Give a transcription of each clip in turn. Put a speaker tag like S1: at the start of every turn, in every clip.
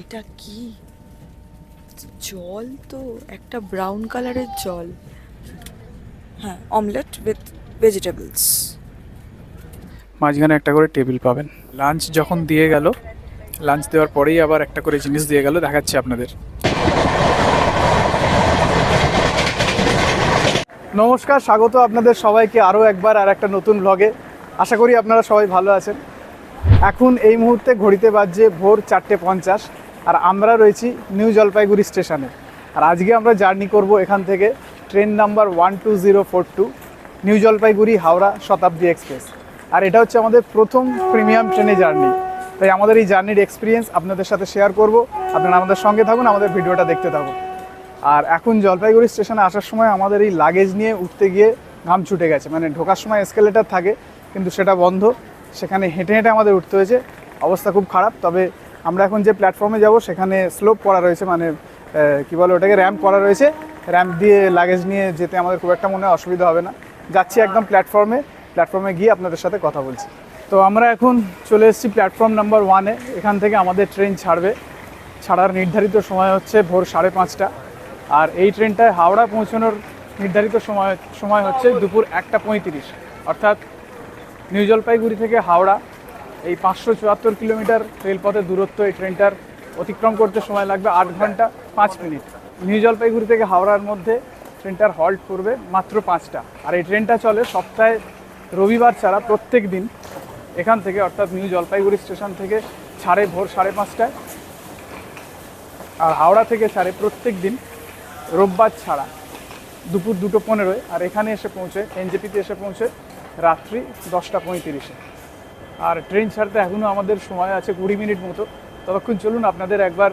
S1: এটা কি জল? তো একটা ব্রাউন কালারের জল। হ্যাঁ, অমলেট উইথ ভেজিটেবলস।
S2: মাঝখানে একটা করে টেবিল পাবেন। লাঞ্চ যখন দিয়ে গেল, লাঞ্চ দেওয়ার পরেই আবার একটা করে জিনিস দিয়ে গেল, দেখাচ্ছি আপনাদের। নমস্কার, স্বাগত আপনাদের সবাইকে আরও একবার আর একটা নতুন ব্লগে। আশা করি আপনারা সবাই ভালো আছেন। এখন এই মুহূর্তে ঘড়িতে বাজছে ভোর 4:50 আর আমরা রয়েছি নিউ জলপাইগুড়ি স্টেশনে। আর আজকে আমরা জার্নি করব এখান থেকে train number 12042 new Jalpaiguri Howrah শতাব্দী এক্সপ্রেস। আর এটা হচ্ছে আমাদের প্রথম প্রিমিয়াম ট্রেনে জার্নি, তাই আমাদের এই জার্নির এক্সপিরিয়েন্স আপনাদের সাথে শেয়ার করব। আপনারা আমাদের সঙ্গে থাকুন, আমাদের ভিডিওটা দেখতে থাকুন। আর এখন জলপাইগুড়ি স্টেশনে আসার সময় আমাদের এই লাগেজ নিয়ে উঠতে গিয়ে ঘাম ছুটে গেছে। মানে ঢোকার সময় এসকেলেটার থাকে কিন্তু সেটা বন্ধ, সেখানে হেঁটে হেঁটে আমাদের উঠতে হয়েছে। অবস্থা খুব খারাপ। তবে আমরা এখন যে প্ল্যাটফর্মে যাব সেখানে স্লোপ করা রয়েছে, মানে কি বলে ওটাকে, র্যাম্প করা রয়েছে। র্যাম্প দিয়ে লাগেজ নিয়ে যেতে আমাদের খুব একটা মনে হয় অসুবিধা হবে না। যাচ্ছি একদম প্ল্যাটফর্মে গিয়ে আপনাদের সাথে কথা বলছি। তো আমরা এখন চলে এসেছি প্ল্যাটফর্ম নাম্বার 1-এ। এখান থেকে আমাদের ট্রেন ছাড়ার নির্ধারিত সময় হচ্ছে ভোর 5:30। আর এই ট্রেনটায় হাওড়া পৌঁছানোর নির্ধারিত সময় হচ্ছে দুপুর 1:35। অর্থাৎ নিউ জলপাইগুড়ি থেকে হাওড়া এই 574 কিলোমিটার রেলপথের দূরত্ব। এই ট্রেনটার অতিক্রম করতে সময় লাগবে 8 ঘন্টা 5 মিনিট। নিউ জলপাইগুড়ি থেকে হাওড়ার মধ্যে ট্রেনটার হল্ট করবে মাত্র 5টা। আর এই ট্রেনটা চলে সপ্তাহে রবিবার ছাড়া প্রত্যেক দিন। এখান থেকে অর্থাৎ নিউ জলপাইগুড়ি স্টেশন থেকে ছাড়ে ভোর 5:30টায়, আর হাওড়া থেকে ছাড়ে প্রত্যেক দিন রোববার ছাড়া দুপুর 2:15। আর এখানে এসে পৌঁছে এনজেপিতে এসে পৌঁছে রাত্রি 10:35। আর ট্রেন ছাড়তে এখনও আমাদের সময় আছে 20 মিনিট মতো। ততক্ষণ চলুন আপনাদের একবার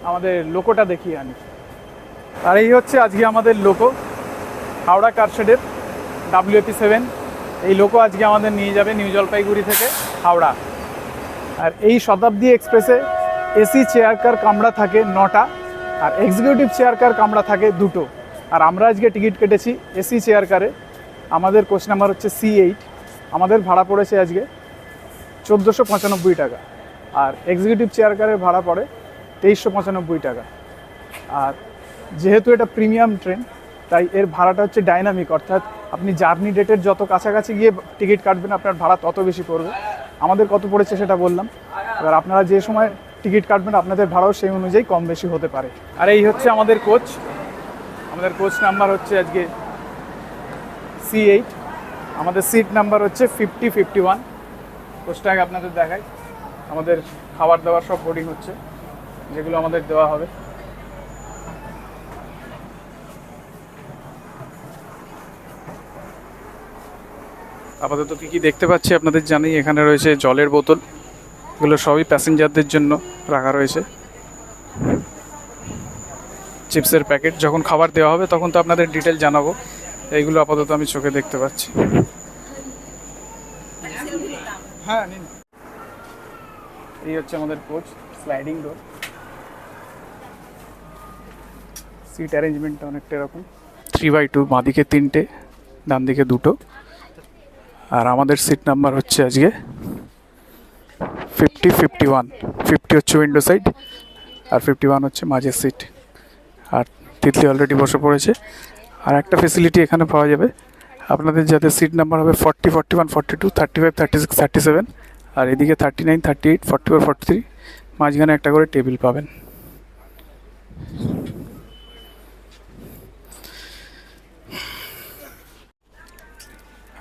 S2: আমাদের লোকোটা দেখিয়ে আনি। আর এই হচ্ছে আজকে আমাদের লোকো, হাওড়া কারশেডের WAP7। এই লোকো আজকে আমাদের নিয়ে যাবে নিউ জলপাইগুড়ি থেকে হাওড়া। আর এই শতাব্দী এক্সপ্রেসে এসি চেয়ার কার কামরা থাকে 9টা আর এক্সিকিউটিভ চেয়ার কার কামরা থাকে 2টো। আর আমরা আজকে টিকিট কেটেছি এসি চেয়ার কারে। আমাদের কোচ নাম্বার হচ্ছে C8। আমাদের ভাড়া পড়েছে আজকে 1495 টাকা। আর এক্সিকিউটিভ চেয়ার কারের ভাড়া পড়ে 2395 টাকা। আর যেহেতু এটা প্রিমিয়াম ট্রেন তাই এর ভাড়াটা হচ্ছে ডাইনামিক, অর্থাৎ আপনি জার্নি ডেটের যত কাছাকাছি গিয়ে টিকিট কাটবেন আপনার ভাড়া তত বেশি পড়বে। আমাদের কত পড়েছে সেটা বললাম। এবার আপনারা যে সময় টিকিট কাটবেন আপনাদের ভাড়াও সেই অনুযায়ী কম বেশি হতে পারে। আর এই হচ্ছে আমাদের কোচ। আমাদের কোচ নাম্বার হচ্ছে আজকে C8। আমাদের সিট নাম্বার হচ্ছে 5051। কোচটাকে আপনাদের দেখাই। আমাদের খাবার দাবার সব বোর্ডিং হচ্ছে, যেগুলো আমাদের দেওয়া হবে। আপাতত কী দেখতে পাচ্ছি আপনাদের জানি, এখানে রয়েছে জলের বোতল। এগুলো সবই প্যাসেঞ্জারদের জন্য রাখা রয়েছে। চিপসের প্যাকেট, যখন খাবার দেওয়া হবে তখন তো আপনাদের ডিটেল জানাবো। এইগুলো আপাতত আমি চোখে দেখতে পাচ্ছি। হ্যাঁ নিন। এই হচ্ছে আমাদের কোচ, স্লাইডিং ডোর। সিট অ্যারেঞ্জমেন্টটা অনেকটা এরকম 3x2, বাঁদিকে 3টে, ডান দিকে 2টো। আর আমাদের সিট নাম্বার হচ্ছে আজকে 5051। 50 হচ্ছে উইন্ডো সাইড আর 51 হচ্ছে মাঝের সিট। আর তিতলি অলরেডি বসে পড়েছে। আর একটা ফেসিলিটি এখানে পাওয়া যাবে আপনাদের, যাদের সিট নাম্বার হবে 40, 41, 42, 35, 36, 37। আর এদিকে 39, 38, 44, 43। মাঝখানে একটা করে টেবিল পাবেন।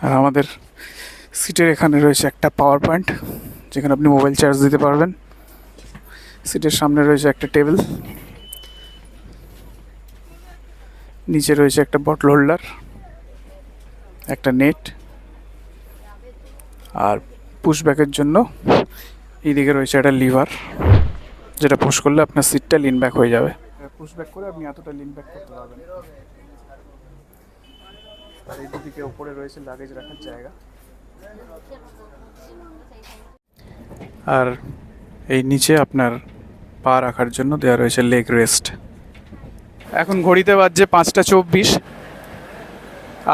S2: আর আমাদের সিটের এখানে রয়েছে একটা পাওয়ার পয়েন্ট, যেখানে আপনি মোবাইল চার্জ দিতে পারবেন। সিটের সামনে রয়েছে একটা টেবিল, নিচে রয়েছে একটা বটল হোল্ডার, একটা নেট। আর পুশ ব্যাকের জন্য এইদিকে রয়েছে একটা লিভার, যেটা পুশ করলে আপনার সিটটা লিন ব্যাক হয়ে যাবে। পুশ ব্যাক করে আপনি এতটা লিন ব্যাক করতে পারবেন। আর এই দিকে উপরে রয়েছে লাগেজ রাখার জায়গা। আর এই নিচে আপনার পা রাখার জন্য দেওয়া রয়েছে লেগ রেস্ট। এখন ঘড়িতে বাজছে 5:24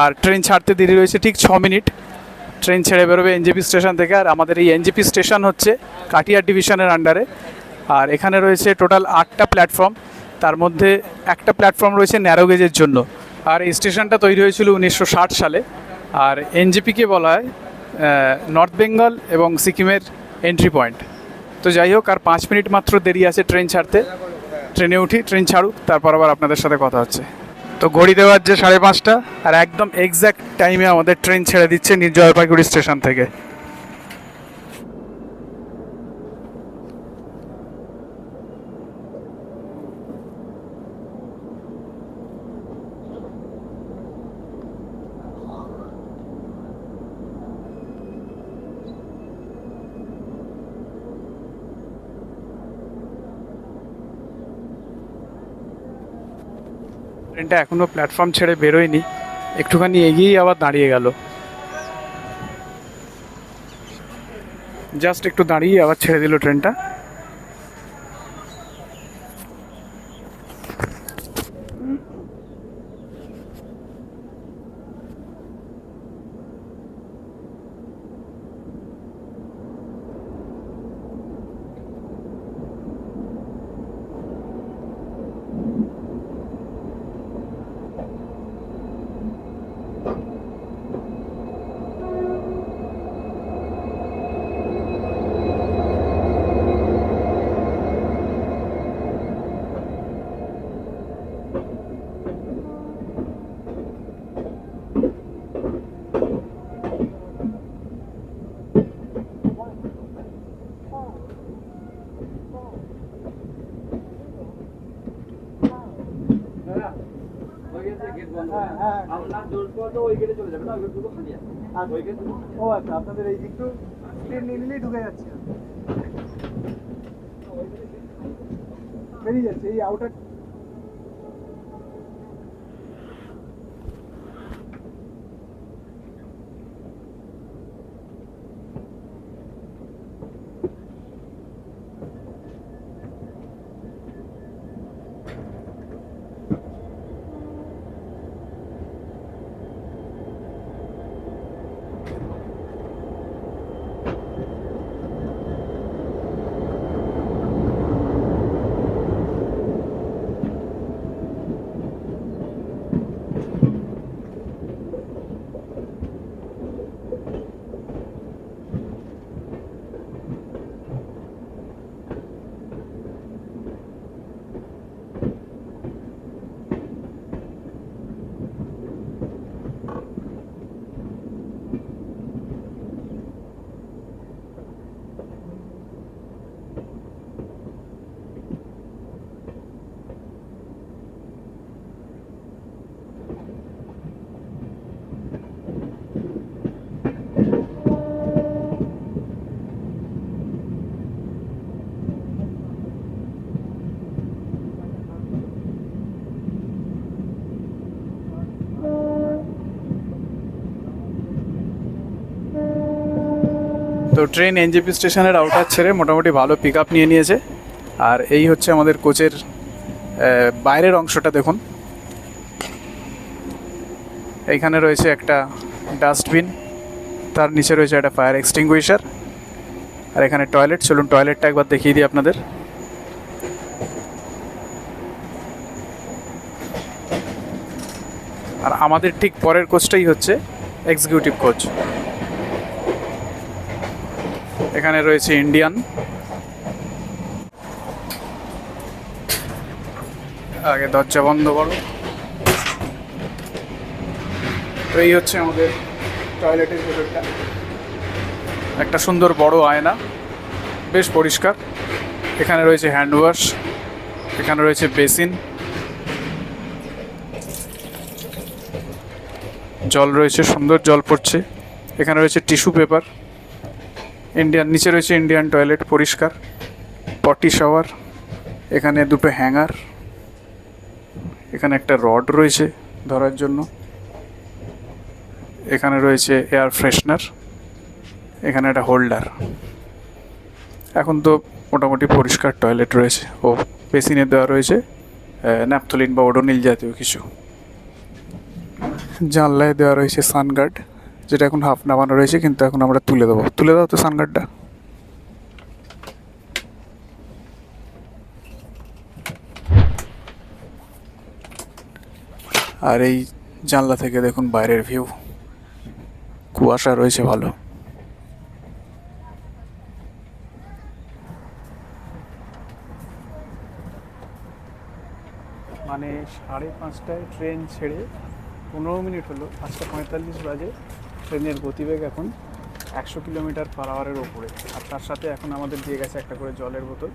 S2: আর ট্রেন ছাড়তে দেরি রয়েছে ঠিক 6 মিনিট। ট্রেন ছেড়ে বেরোবে এনজেপি স্টেশন থেকে। আর আমাদের এই এনজেপি স্টেশন হচ্ছে কাটিয়ার ডিভিশনের আন্ডারে। আর এখানে রয়েছে টোটাল 8টা প্ল্যাটফর্ম, তার মধ্যে একটা প্ল্যাটফর্ম রয়েছে ন্যারো গেজের জন্য। আর এই স্টেশনটা তৈরি হয়েছিল 1960 সালে। আর এনজেপিকে বলা হয় নর্থ বেঙ্গল এবং সিকিমের এন্ট্রি পয়েন্ট। তো যাই হোক, আর 5 মিনিট মাত্র দেরি আছে ট্রেন ছাড়তে। ট্রেনে উঠি, ট্রেন ছাড়ুক, তারপর আবার আপনাদের সাথে কথা হচ্ছে। তো ঘড়িতে বাজছে 5:30, আর একদম এক্স্যাক্ট টাইমে আমাদের ট্রেন ছেড়ে দিচ্ছে নিউ জলপাইগুড়ি স্টেশন থেকে। ট্রেনটা এখনও প্ল্যাটফর্ম ছেড়ে বেরোয়নি, একটুখানি এগিয়েই আবার দাঁড়িয়ে গেল। জাস্ট একটু দাঁড়িয়ে আবার ছেড়ে দিল ট্রেনটা। ও আচ্ছা, আপনাদের এই দিকটু ট্রেন নিয়ে নিলেই ঢুকে যাচ্ছে, বেরিয়ে যাচ্ছে এই আউটার। তো ট্রেন এনজেপি স্টেশনের আউটার ছেড়ে মোটামুটি ভালো পিক আপ নিয়ে নিয়েছে। আর এই হচ্ছে আমাদের কোচের বাইরের অংশটা দেখুন। এইখানে রয়েছে একটা ডাস্টবিন, তার নিচে রয়েছে একটা ফায়ার এক্সটিংগুইশার, আর এখানে টয়লেট। চলুন টয়লেটটা একবার দেখিয়ে দিই আপনাদের। আর আমাদের ঠিক পরের কোচটাই হচ্ছে এক্সিকিউটিভ কোচ। এখানে রয়েছে ইন্ডিয়ান, আগে দরজা বন্ধ করো। তো এই হচ্ছে আমাদের টয়লেটের ভেতরটা, একটা সুন্দর বড় আয়না, বেশ পরিষ্কার। এখানে রয়েছে হ্যান্ড ওয়াশ, এখানে রয়েছে বেসিন, জল রয়েছে, সুন্দর জল পড়ছে। এখানে রয়েছে টিস্যু পেপার, ইন্ডিয়ান, নিচে রয়েছে ইন্ডিয়ান টয়লেট, পরিষ্কার, পটি শাওয়ার, এখানে দুটো হ্যাঙ্গার, এখানে একটা রড রয়েছে ধরার জন্য, এখানে রয়েছে এয়ার ফ্রেশনার, এখানে একটা হোল্ডার। এখন তো মোটামুটি পরিষ্কার টয়লেট রয়েছে। ও বেসিনে দেওয়া রয়েছে ন্যাপথলিন বা ওডোনিল জাতীয় কিছু। জানলায় দেওয়া রয়েছে সানগার্ড, যেটা এখন হাফ নামানো রয়েছে, কিন্তু এখন আমরা তুলে দেবো। তুলে দাও তো সানগার্ডটা। আর এই জানলা থেকে দেখুন বাইরের ভিউ, কুয়াশা রয়েছে ভালো। মানে 5:30টায় ট্রেন ছেড়ে 15 মিনিট হলো, 5:45 বাজে। ট্রেনের গতিবেগ এখন 100 কিলোমিটার/আওয়ারের ওপরে। আর তার সাথে এখন আমাদের দিয়ে গেছে একটা করে জলের বোতল।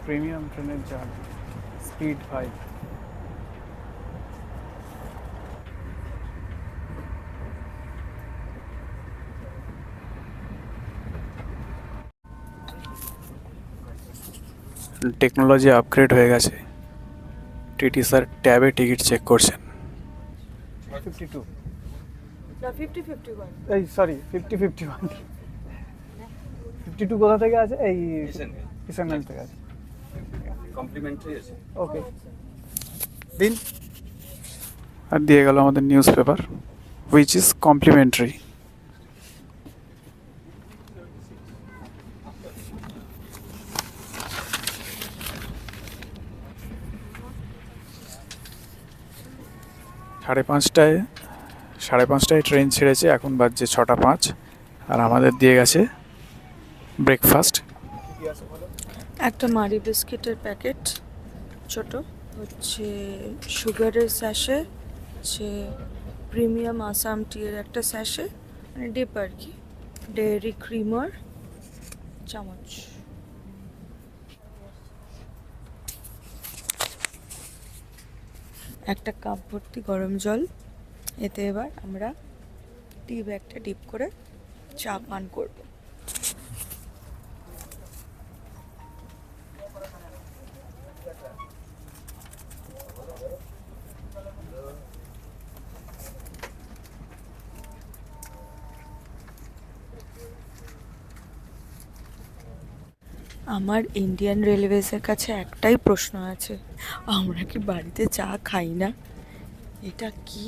S2: প্রিমিয়াম ট্রেনের জার্নি, স্পিড 5। টেকনোলজি আপগ্রেড হয়ে গেছে। টিটি স্যার ট্যাবে টিকিট চেক করছেন। 52
S1: না 50-51
S2: এই সরি 50-51। 52 কোথা থেকে আছে? এই কিষানগঞ্জ থেকে আছে।
S3: কমপ্লিমেন্টারি আছে।
S2: ওকে দিন। আর দিয়ে গেল আমাদের newspaper, which is complimentary. সাড়ে পাঁচটায় ট্রেন ছেড়েছে, এখন বাজছে 6:05। আর আমাদের দিয়ে গেছে ব্রেকফাস্ট।
S1: একটা মারি বিস্কিটের প্যাকেট ছোট, হচ্ছে সুগারের স্যাশে, হচ্ছে প্রিমিয়াম আসাম টিয়ের একটা স্যাশে, মানে ডিপ আর কি, ডেয়ারি ক্রিমার চামচ। একটা কাপ ভর্তি গরম জল। এতে এবার আমরা টি ব্যাগটা ডিপ করে চা পান করব। আমার ইন্ডিয়ান রেলওয়েজের কাছে একটাই প্রশ্ন আছে, আমরা কি বাড়িতে চা খাই না? এটা কি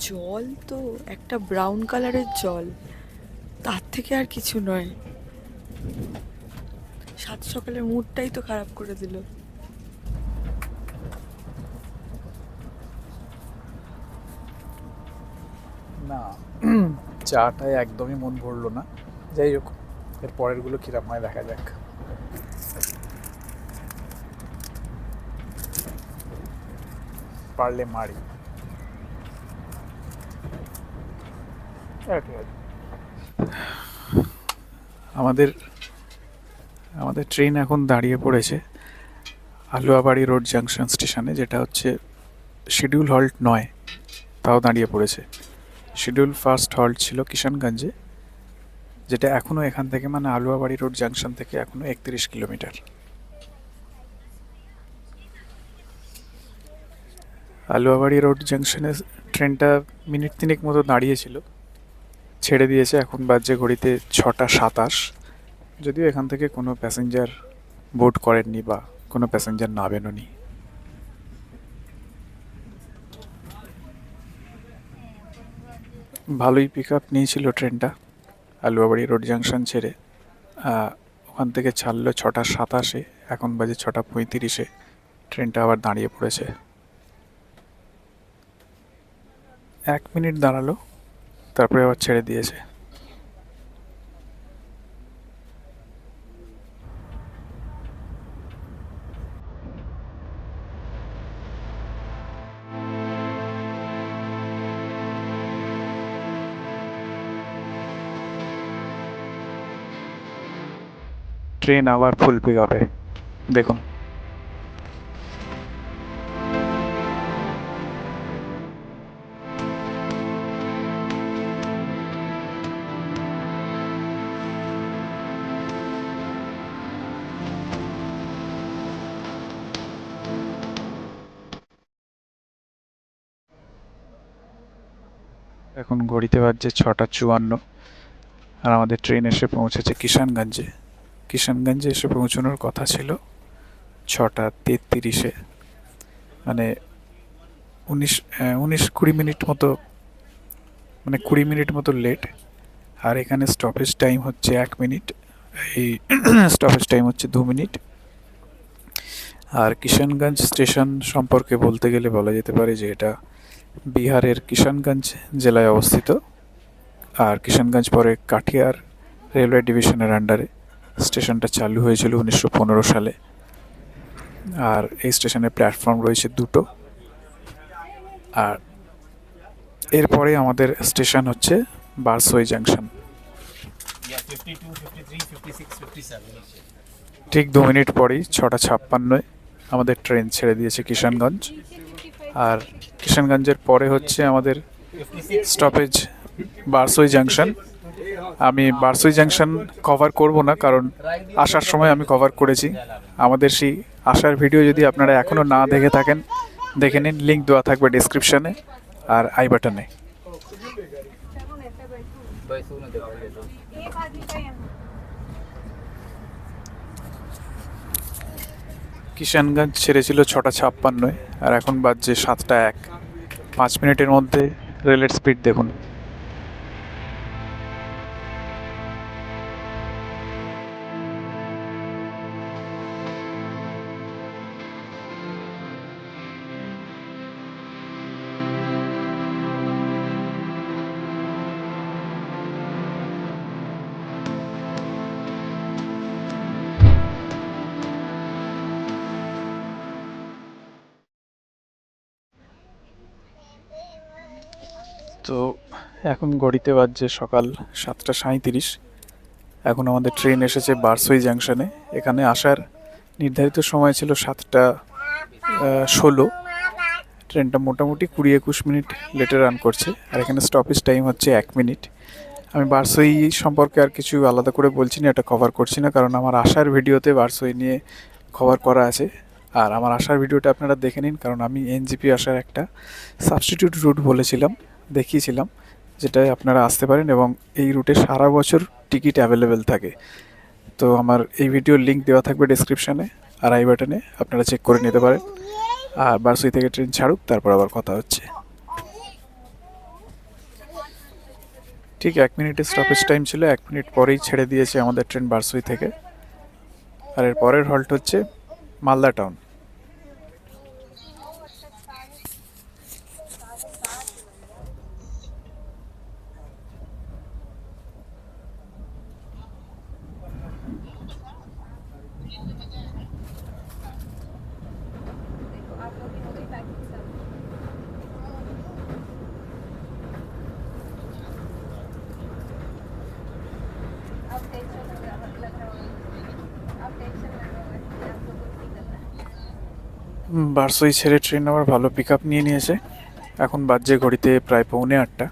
S1: জল? তো একটা ব্রাউন কালারের জল, তার থেকে আর কিছু নয়। সাত সকালের মুডটাই তো খারাপ করে দিল।
S2: না, চাটায় একদমই মন ভরলো না। যাই হোক, এর পরেরগুলো কিরম হয় দেখা যাক। পারলে মারি। আমাদের আমাদের ট্রেন এখন দাঁড়িয়ে পড়েছে আলুয়াবাড়ি রোড জাংশন স্টেশনে, যেটা হচ্ছে শিডিউল হল্ট নয়, তাও দাঁড়িয়ে পড়েছে। শিডিউল ফার্স্ট হল্ট ছিল কিষানগঞ্জে, যেটা এখনও এখান থেকে, মানে আলুয়াবাড়ি রোড জাংশন থেকে এখনও 31 কিলোমিটার। আলুয়াবাড়ি রোড জাংশনে ট্রেনটা মিনিট 3 মতো দাঁড়িয়েছিল, ছেড়ে দিয়েছে। এখন বাজছে ঘড়িতে 6:27। যদিও এখান থেকে কোনো প্যাসেঞ্জার বোর্ড করেননি বা কোনো প্যাসেঞ্জার নামেননি। ভালোই পিক আপ নিয়েছিল ট্রেনটা আলুয়াবাড়ি রোড জাংশন ছেড়ে। ওখান থেকে ছাড়লো 6:27, এখন বাজে 6:35। ট্রেনটা আবার দাঁড়িয়ে পড়েছে। 1 মিনিট দাঁড়ালো, তারপরে আবার ছেড়ে দিয়েছে। ট্রেন আবার ফুল পিক আপে, দেখুন। এখন ঘড়িতে বাজছে 6:54, আর আমাদের ট্রেন এসে পৌঁছেছে কিষানগঞ্জে। কিষানগঞ্জে এসে পৌঁছানোর কথা ছিল 6:33, মানে 19-20 মিনিট মতো, মানে 20 মিনিট মতো লেট। আর এখানে স্টপেজ টাইম হচ্ছে 1 মিনিট, এই স্টপেজ টাইম হচ্ছে 2 মিনিট।
S4: আর কিষানগঞ্জ স্টেশন সম্পর্কে বলতে গেলে বলা যেতে পারে যে এটা বিহারের কিষানগঞ্জ জেলায় অবস্থিত। আর কিষানগঞ্জ পরে কাঠিয়ার রেলওয়ে ডিভিশনের আন্ডারে স্টেশনটা চালু হয়েছিল 1915 সালে। আর এই স্টেশনের প্ল্যাটফর্ম রয়েছে দুটো। আর এরপরে আমাদের স্টেশন হচ্ছে বারসই জাংশন। ঠিক 2 মিনিট পরেই 6:56 আমাদের ট্রেন ছেড়ে দিয়েছে কিষানগঞ্জ। আর কিষানগঞ্জের পরে হচ্ছে আমাদের স্টপেজ বারসই জাংশন। আমি বারসই জাংশন কভার করব না, কারণ আসার সময় আমি কভার করেছি। আমাদের সেই আসার ভিডিও যদি আপনারা এখনও না দেখে থাকেন, দেখে নিন, লিঙ্ক দেওয়া থাকবে ডিসক্রিপশানে আর আই বাটনে। কিষানগঞ্জ ছেড়েছিল 6:56 আর এখন বাজছে 7:01। 5 মিনিটের মধ্যে রেলের স্পিড দেখুন। তো এখন ঘড়িতে বাজছে সকাল 7:37। এখন আমাদের ট্রেন এসেছে বারসই জাংশনে। এখানে আসার নির্ধারিত সময় ছিল 7:16। ট্রেনটা মোটামুটি 20-21 মিনিট লেটে রান করছে। আর এখানে স্টপেজ টাইম হচ্ছে 1 মিনিট। আমি বারসই সম্পর্কে আর কিছু আলাদা করে বলছি না, এটা কভার করছি না, কারণ আমার আসার ভিডিওতে বারসই নিয়ে কভার করা আছে। আর আমার আসার ভিডিওটা আপনারা দেখে নিন, কারণ আমি এনজিপি আসার একটা সাবস্টিটিউট রুট বলেছিলাম, দেখিয়েছিলাম, যেটায় আপনারা আসতে পারেন এবং এই রুটে সারা বছর টিকিট অ্যাভেলেবেল থাকে। তো আমার এই ভিডিওর লিঙ্ক দেওয়া থাকবে ডেসক্রিপশানে আর আই বাটনে, আপনারা চেক করে নিতে পারেন। আর বারসই থেকে ট্রেন ছাড়ুক, তারপর আবার কথা হচ্ছে। ঠিক 1 মিনিটের স্টপেজ টাইম ছিল, 1 মিনিট পরেই ছেড়ে দিয়েছে আমাদের ট্রেন বারসই থেকে। আর এর পরের হল্ট হচ্ছে মালদা টাউন। বারসই ছেড়ে ট্রেন আবার ভালো পিক আপ নিয়ে নিয়েছে। এখন বাজছে ঘড়িতে প্রায় 7:45।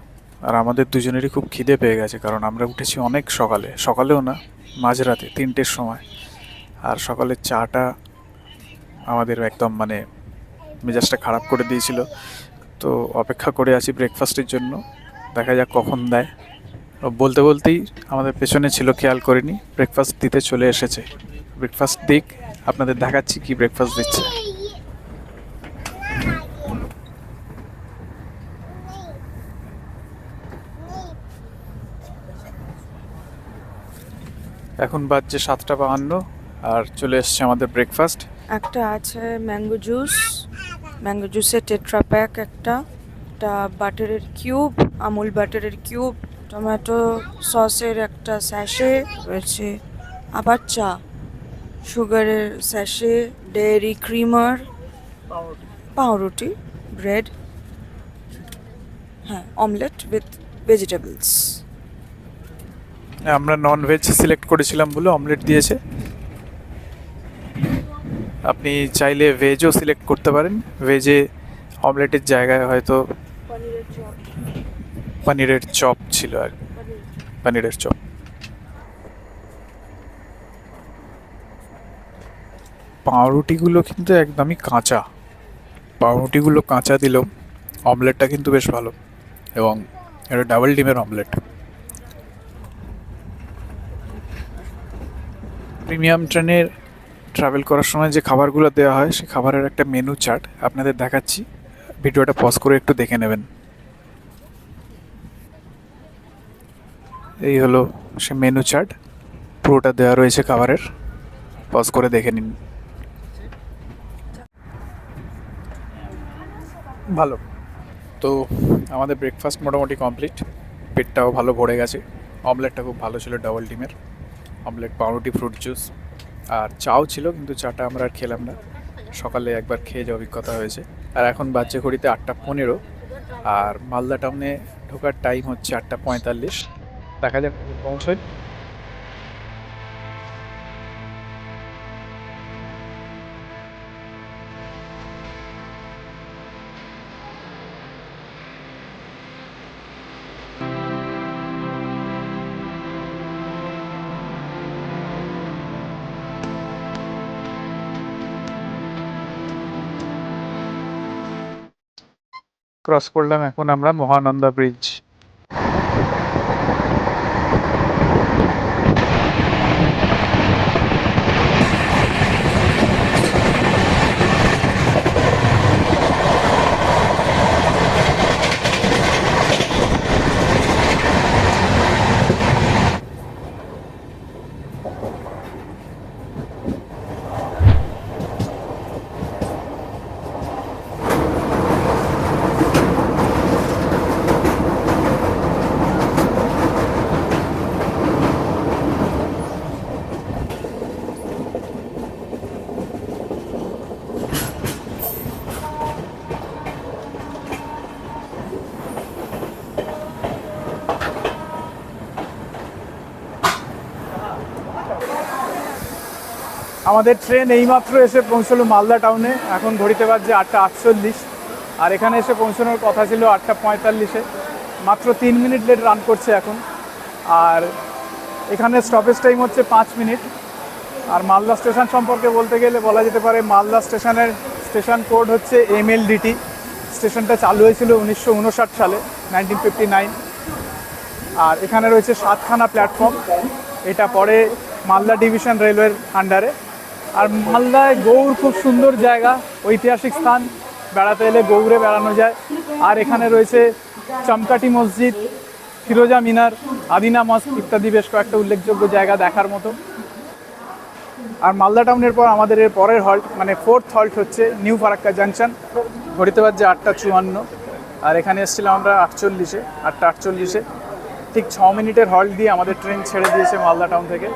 S4: আর আমাদের দুজনেরই খুব খিদে পেয়ে গেছে, কারণ আমরা উঠেছি অনেক সকালেও না, মাঝরাতে 3টের সময়। আর সকালের চাটা আমাদের একদম মানে মেজাজটা খারাপ করে দিয়েছিল। তো অপেক্ষা করে আছি ব্রেকফাস্টের জন্য, দেখা যাক কখন দেয়। বলতে বলতেই আমাদের পেছনে ছিল, খেয়াল করিনি, ব্রেকফাস্ট দিতে চলে এসেছে। ব্রেকফাস্ট দিক, আপনাদের দেখাচ্ছি কি ব্রেকফাস্ট দিচ্ছে। এখন বাজছে 7:52 আর চলে এসছে আমাদের ব্রেকফাস্ট।
S1: একটা আছে ম্যাঙ্গো জুসের টেট্রা প্যাক, একটা বাটারের কিউব, আমুল বাটারের কিউব, টমেটো সসের একটা স্যাশে রয়েছে, আবার চা, সুগারের স্যাশে, ডেয়ারি ক্রিমার, পাউরুটি, ব্রেড, হ্যাঁ, অমলেট উইথ ভেজিটেবলস।
S4: আমরা নন ভেজ সিলেক্ট করেছিলাম বলে অমলেট দিয়েছে। আপনি চাইলে ভেজও সিলেক্ট করতে পারেন, ভেজে অমলেটের জায়গায় হয়তো পনিরের চপ ছিল, আর পনিরের চপ। পাউরুটিগুলো কিন্তু একদমই কাঁচা, পাউরুটিগুলো কাঁচা দিলেও অমলেটটা কিন্তু বেশ ভালো, এবং এটা ডাবল ডিমের অমলেট। প্রিমিয়াম ট্রেনের ট্রাভেল করার সময় যে খাবারগুলো দেওয়া হয়, সেই খাবারের একটা মেনু চার্ট আপনাদের দেখাচ্ছি, ভিডিওটা পজ করে একটু দেখে নেবেন। এই হলো সে মেনু চার্ট, পুরোটা দেওয়া রয়েছে খাবারের, পজ করে দেখে নিন।
S2: ভালো।
S4: তো আমাদের ব্রেকফাস্ট মোটামুটি কমপ্লিট, পেটটাও ভালো ভরে গেছে। অমলেটটা খুব ভালো ছিল, ডাবল ডিমের অমলেট, পাউরুটি, ফ্রুট জুস আর চাও ছিল, কিন্তু চাটা আমরা আর খেলাম না, সকালে একবার খেয়ে যে অভিজ্ঞতা হয়েছে। আর এখন বাজছে ঘড়িতে 8:15, আর মালদা টাউনে ঢোকার টাইম হচ্ছে 8:45। দেখা যাক পৌঁছয়। ক্রস করলাম এখন আমরা মহানন্দা ব্রিজ।
S2: আমাদের ট্রেন এইমাত্র এসে পৌঁছলো মালদা টাউনে। এখন ঘড়িতে বাজছে 8:48, আর এখানে এসে পৌঁছানোর কথা ছিল 8:45-এ। মাত্র 3 মিনিট লেট রান করছে এখন। আর এখানে স্টপেজ টাইম হচ্ছে 5 মিনিট। আর মালদা স্টেশন সম্পর্কে বলতে গেলে বলা যেতে পারে মালদা স্টেশনের স্টেশন কোড হচ্ছে MLDT। স্টেশনটা চালু হয়েছিল 1959 সালে, 1959। আর এখানে রয়েছে 7খানা প্ল্যাটফর্ম। এটা পরে মালদা ডিভিশন রেলওয়ের আন্ডারে। আর মালদায় গৌড় খুব সুন্দর জায়গা, ঐতিহাসিক স্থান, বেড়াতে এলে গৌড়ে বেড়ানো যায়। আর এখানে রয়েছে চমকাটি মসজিদ, ফিরোজা মিনার, আদিনা মস্ক ইত্যাদি বেশ কয়েকটা উল্লেখযোগ্য জায়গা দেখার মতো। আর মালদা টাউনের পর আমাদের এর পরের হল্ট, মানে 4th হল্ট হচ্ছে নিউ ফারাক্কা জাংশন। ঘড়িতে বাজছে 8:54, আর এখানে এসেছিলাম আমরা 8:48-এ। ঠিক 6 মিনিটের হল্ট দিয়ে আমাদের ট্রেন ছেড়ে দিয়েছে মালদা টাউন থেকে।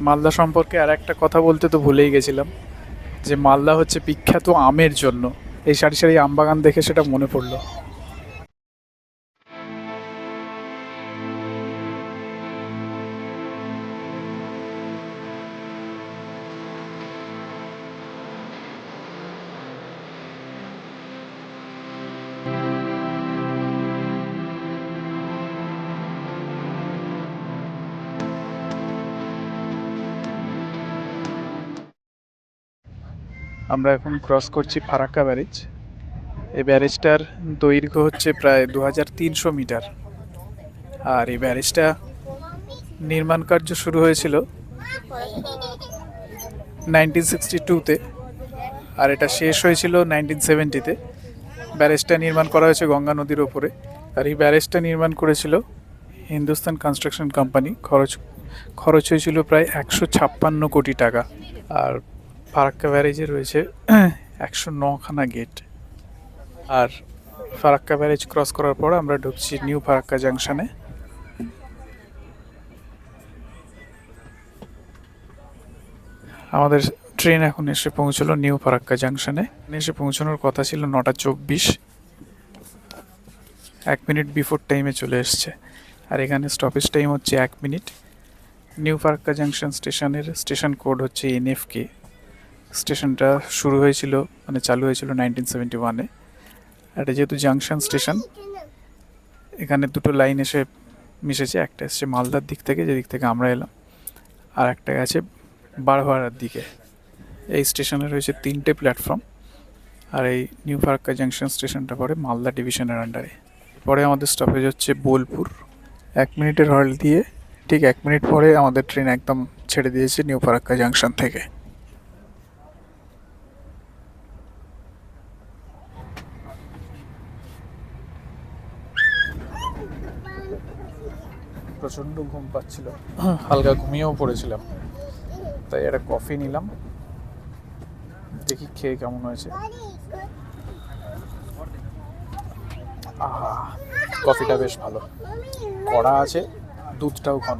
S4: মালদা সম্পর্কে আর একটা কথা বলতে তো ভুলেই গেছিলাম, যে মালদা হচ্ছে বিখ্যাত আমের জন্য। এই সারি সারি আম বাগান দেখে সেটা মনে পড়লো। আমরা এখন ক্রস করছি ফারাক্কা ব্যারেজ। এই ব্যারেজটার দৈর্ঘ্য হচ্ছে প্রায় 2300 মিটার। আর এই ব্যারেজটা নির্মাণ কার্য শুরু হয়েছিল 1962-তে, আর এটা শেষ হয়েছিল 1970-তে। ব্যারেজটা নির্মাণ করা হয়েছে গঙ্গা নদীর ওপরে। আর এই ব্যারেজটা নির্মাণ করেছিল হিন্দুস্তান কনস্ট্রাকশন কোম্পানি। খরচ হয়েছিল প্রায় 156 কোটি টাকা। আর ফারাক্কা ব্যারেজে রয়েছে 109খানা গেট। আর ফারাক্কা ব্যারেজ ক্রস করার পর আমরা ঢুকছি নিউ ফারাক্কা জাংশনে। আমাদের ট্রেন এখন এসে পৌঁছলো নিউ ফারাক্কা জাংশনে। এসে পৌঁছানোর কথা ছিল 9:24, 1 মিনিট বিফোর টাইমে চলে এসছে। আর এখানে স্টপেজ টাইম হচ্ছে 1 মিনিট। নিউ ফারাক্কা জাংশন স্টেশনের স্টেশন কোড হচ্ছে NFK। স্টেশনটা শুরু হয়েছিল, মানে চালু হয়েছিল 1971-এ। এটা যেহেতু জাংশন স্টেশন, এখানে দুটো লাইন এসে মিশেছে। একটা এসছে মালদার দিক থেকে, যেদিক থেকে আমরা এলাম, আর একটা গেছে বারোয়ারার দিকে। এই স্টেশনে রয়েছে 3টে প্ল্যাটফর্ম। আর এই নিউ ফারাক্কা জাংশন স্টেশনটা পড়ে মালদা ডিভিশনের আন্ডারে। পরে আমাদের স্টপেজ হচ্ছে বোলপুর। 1 মিনিটের হল্ট দিয়ে ঠিক 1 মিনিট পরে আমাদের ট্রেন একদম ছেড়ে দিয়েছে নিউ ফারাক্কা জাংশন থেকে। প্রচণ্ড ঘুম পাচ্ছিল, হালকা ঘুমিয়েও পড়েছিলাম, তাই একটা কফি নিলাম, দেখি খেয়ে কেমন হয়েছে। আহা, কফিটা বেশ ভালো, কড়া আছে, দুধটাও ঘন।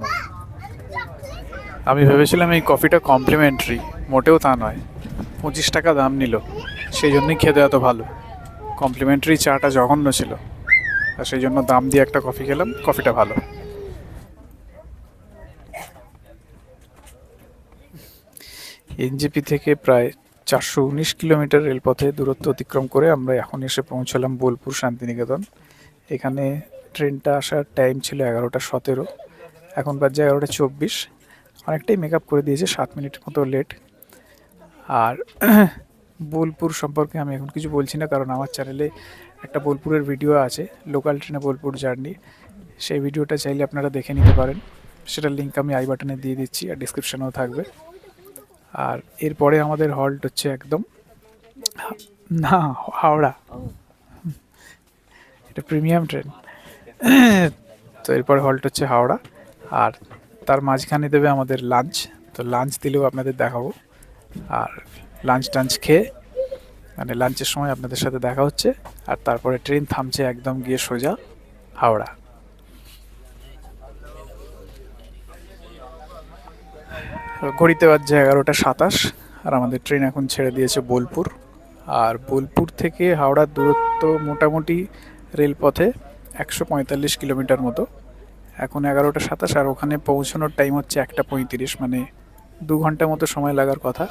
S4: আমি ভেবেছিলাম এই কফিটা কমপ্লিমেন্টারি, মোটেও তা নয়। 25 টাকা দাম নিল, সেই জন্যই খেতে এত ভালো। কমপ্লিমেন্টারি চাটা জঘন্য ছিল, আর সেই জন্য দাম দিয়ে একটা কফি খেলাম, কফিটা ভালো। এনজেপি থেকে প্রায় 419 কিলোমিটার রেলপথে দূরত্ব অতিক্রম করে আমরা এখন এসে পৌঁছলাম বোলপুর শান্তিনিকেতন। এখানে ট্রেনটা আসার টাইম ছিল 11টা 17, এখন বাজে 11টা 24। অনেকটাই মেকআপ করে দিয়েছে, 7 মিনিট মতো লেট। আর বোলপুর সম্পর্কে আমি এখন কিছু বলছি না, কারণ আমার চ্যানেলে একটা বোলপুরের ভিডিও আছে, লোকাল ট্রেনে বোলপুর জার্নি। সেই ভিডিওটা চাইলে আপনারা দেখে নিতে পারেন, সেটার লিঙ্ক আমি আই বাটনে দিয়ে দিচ্ছি, আর ডিসক্রিপশনেও থাকবে। আর এরপরে আমাদের হল্ট হচ্ছে একদম না হাওড়া, এটা প্রিমিয়াম ট্রেন। তো এরপরে হল্ট হচ্ছে হাওড়া, আর তার মাঝখানে দেবে আমাদের লাঞ্চ। তো লাঞ্চ দিলেও আপনাদের দেখাবো, আর লাঞ্চ টাঞ্চ খেয়ে মানে লাঞ্চের সময় আপনাদের সাথে দেখা হচ্ছে। আর তারপরে ট্রেন থামছে একদম গিয়ে সোজা হাওড়া। ঘড়িতে বাজছে 11টা 27, আর আমাদের ট্রেন এখন ছেড়ে দিয়েছে বোলপুর। আর বোলপুর থেকে হাওড়ার দূরত্ব মোটামুটি রেলপথে 145 কিলোমিটার মতো। এখন 11টা 27, আর ওখানে পৌঁছানোর টাইম হচ্ছে 1টা 35, মানে 2 ঘন্টা মতো সময় লাগার কথা।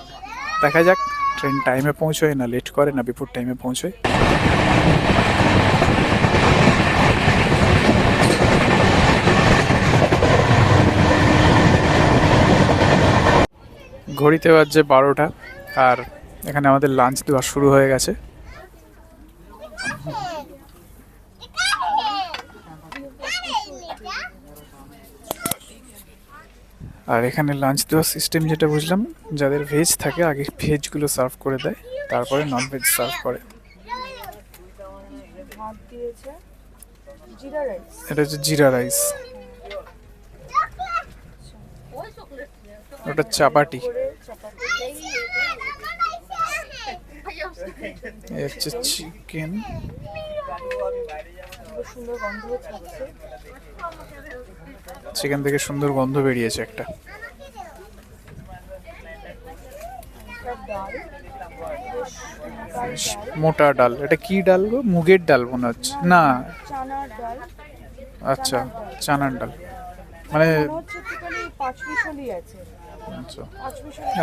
S4: দেখা যাক ট্রেন টাইমে পৌঁছয় না লেট করে, না বিফোর টাইমে পৌঁছয়। ঘড়িতে বাজছে 12টা, আর এখানে আমাদের লাঞ্চ দেওয়া শুরু হয়ে গেছে। আর এখানে লাঞ্চ দেওয়ার সিস্টেম যেটা বুঝলাম, যাদের ভেজ থাকে আগে ভেজগুলো সার্ভ করে দেয়, তারপরে নন ভেজ সার্ভ করে। এটা হচ্ছে জিরা রাইস, ওটা চাপাটি, হচ্ছে চিকেন। চিকেন থেকে সুন্দর গন্ধ বেরিয়েছে একটা। মোটা ডাল, এটা কি ডাল গো? মুগের ডাল মনে হচ্ছে, না আচ্ছা চানার ডাল, মানে আচ্ছা।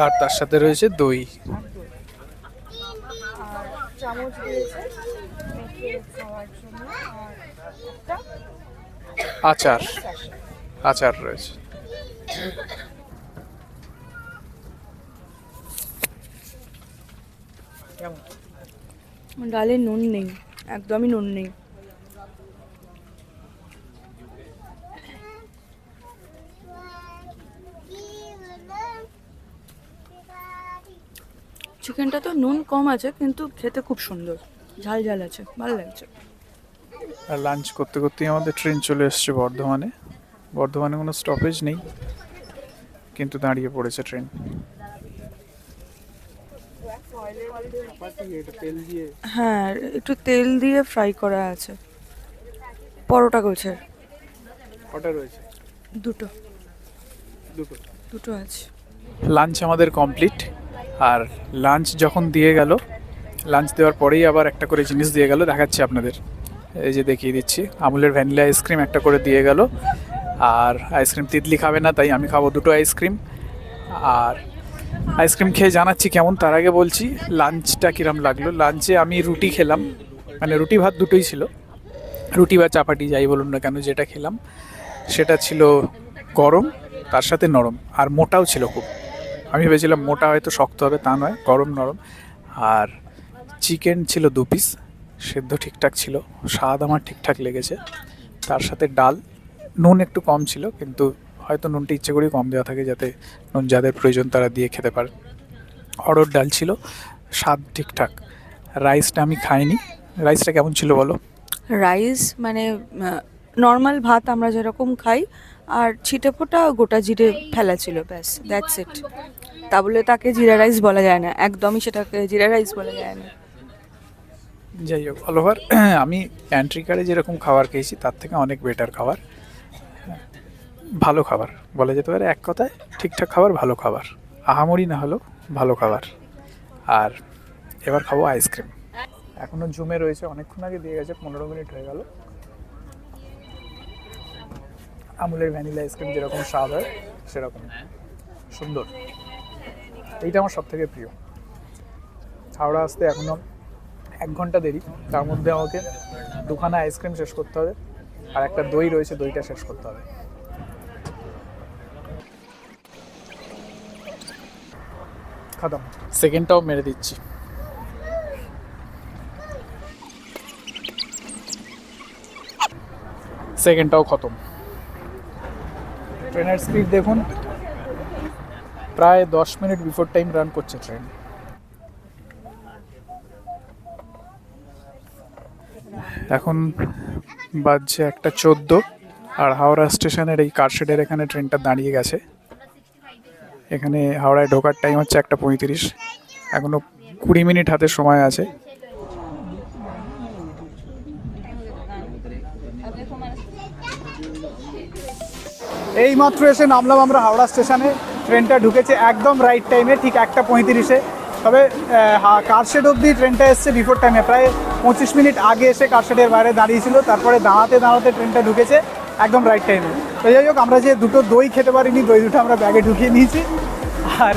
S4: আর তার সাথে রয়েছে দই, আচার, আচার রয়েছে।
S1: ডালে নুন নেই, একদমই নুন নেই। চিকেনটা তো নুন কম আছে, কিন্তু খেতে খুব সুন্দর, ঝাল ঝাল আছে, ভালো লাগছে।
S4: আর লাঞ্চ করতে করতেই আমাদের ট্রেন চলে এসছে বর্ধমানে। বর্ধমানে কোনো স্টপেজ নেই, কিন্তু দাঁড়িয়ে পড়েছে ট্রেন।
S1: হ্যাঁ, একটু তেল দিয়ে ফ্রাই করা আছে। পরোটা গোছের
S2: কটা রয়েছে?
S1: দুটো
S2: দুটো
S1: দুটো আছে।
S4: লাঞ্চ আমাদের কমপ্লিট। আর লাঞ্চ যখন দিয়ে গেল, লাঞ্চ দেওয়ার পরেই আবার একটা করে জিনিস দিয়ে গেল, দেখাচ্ছি আপনাদের। এই যে দেখিয়ে দিচ্ছি, আমুলের ভ্যানিলা আইসক্রিম একটা করে দিয়ে গেল। আর আইসক্রিম তিতলি খাবে না, তাই আমি খাবো দুটো আইসক্রিম। আর আইসক্রিম খেয়ে জানাচ্ছি কেমন। তার আগে বলছি লাঞ্চটা কিরম লাগলো। লাঞ্চে আমি রুটি খেলাম, মানে রুটি ভাত দুটোই ছিল, রুটি বা চাপাটি যাই বলুন না কেন, যেটা খেলাম সেটা ছিল গরম, তার সাথে নরম, আর মোটাও ছিল খুব। আমি ভেবেছিলাম মোটা হয়তো শক্ত হবে, তা নয়, গরম নরম। আর চিকেন ছিল 2 পিস, সেদ্ধ ঠিকঠাক ছিল, স্বাদ আমার ঠিকঠাক লেগেছে। তার সাথে ডাল, নুন একটু কম ছিল, কিন্তু হয়তো নুনটা ইচ্ছে করেই কম দেওয়া থাকে যাতে নুন যাদের প্রয়োজন তারা দিয়ে খেতে পারে। অড়হর ডাল ছিল, স্বাদ ঠিকঠাক। রাইসটা আমি খাইনি। রাইসটা কেমন ছিল বলো?
S1: রাইস মানে নর্মাল ভাত আমরা যেরকম খাই, আর ছিটে ফোটা গোটা জিরে ফেলা ছিল, ব্যাস, দ্যাটস ইট। তা বলে তাকে জিরা রাইস বলা যায় না, একদমই সেটাকে জিরা রাইস বলা যায় না।
S4: যাই হোক, অল ওভার আমি প্যান্ট্রিকারে যেরকম খাবার খেয়েছি তার থেকে অনেক বেটার খাবার, ভালো খাবার বলা যেতে পারে। এক কথায় ঠিকঠাক খাবার, ভালো খাবার, আহামরি না হলেও ভালো খাবার। আর এবার খাবো আইসক্রিম। এখনও জুমে রয়েছে, অনেকক্ষণ আগে দিয়ে গেছে, 15 মিনিট হয়ে গেল। আমুলের ভ্যানিলা আইসক্রিম যেরকম স্বাদ হয় সেরকম সুন্দর। এইটা আমার সব থেকে প্রিয়। হাওড়া আসতে এখনও 1 ঘন্টা দেরি, তার মধ্যে আমাকে 2খানা আইসক্রিম শেষ করতে হবে, আর একটা দই রয়েছে, দইটা শেষ করতে হবে। খতম। সেকেন্ডটাও মেরে দিচ্ছি। সেকেন্ডটাও খতম। ট্রেনের স্পিড দেখুন, প্রায় 10 মিনিট বিফোর টাইম রান করছে ট্রেন। এখন বাজছে 1:14, আর হাওড়া স্টেশনের এই কারশেডের এখানে ট্রেনটা দাঁড়িয়ে গেছে। এখানে হাওড়ায় ঢোকার টাইম হচ্ছে 1:35, এখনও 20 মিনিট হাতে সময় আছে।
S2: এই মাত্র এসে নামলাম আমরা হাওড়া স্টেশনে। ট্রেনটা ঢুকেছে একদম রাইট টাইমে, ঠিক 1:35-এ। তবে কারশেড অবধি ট্রেনটা এসছে বিফোর টাইমে, প্রায় 25 মিনিট আগে এসে কারশেডের বাইরে দাঁড়িয়েছিল, তারপরে দাঁড়াতে দাঁড়াতে ট্রেনটা ঢুকেছে একদম রাইট টাইমে। তো যাই হোক, আমরা যে দুটো দই খেতে পারিনি, দই দুটো আমরা ব্যাগে ঢুকিয়ে নিয়েছি। আর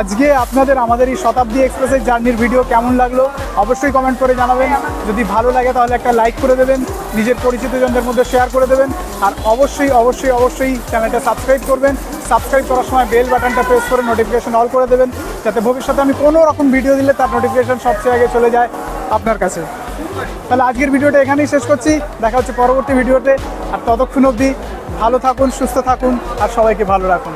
S2: আজকে আপনাদের আমাদের এই শতাব্দী এক্সপ্রেসের জার্নির ভিডিও কেমন লাগলো অবশ্যই কমেন্ট করে জানাবেন। যদি ভালো লাগে তাহলে একটা লাইক করে দেবেন, নিজের পরিচিতজনদের মধ্যে শেয়ার করে দেবেন, আর অবশ্যই অবশ্যই অবশ্যই চ্যানেলটা সাবস্ক্রাইব করবেন। সাবস্ক্রাইব করার সময় বেল বাটনটা প্রেস করে নোটিফিকেশন অল করে দেবেন, যাতে ভবিষ্যতে আমি কোনো রকম ভিডিও দিলে তার নোটিফিকেশন সবচেয়ে আগে চলে যায় আপনার কাছে। তাহলে আজকের ভিডিওটা এখানেই শেষ করছি, দেখা হচ্ছে পরবর্তী ভিডিওতে। আর ততক্ষণ অবধি ভালো থাকুন, সুস্থ থাকুন, আর সবাইকে ভালো রাখুন।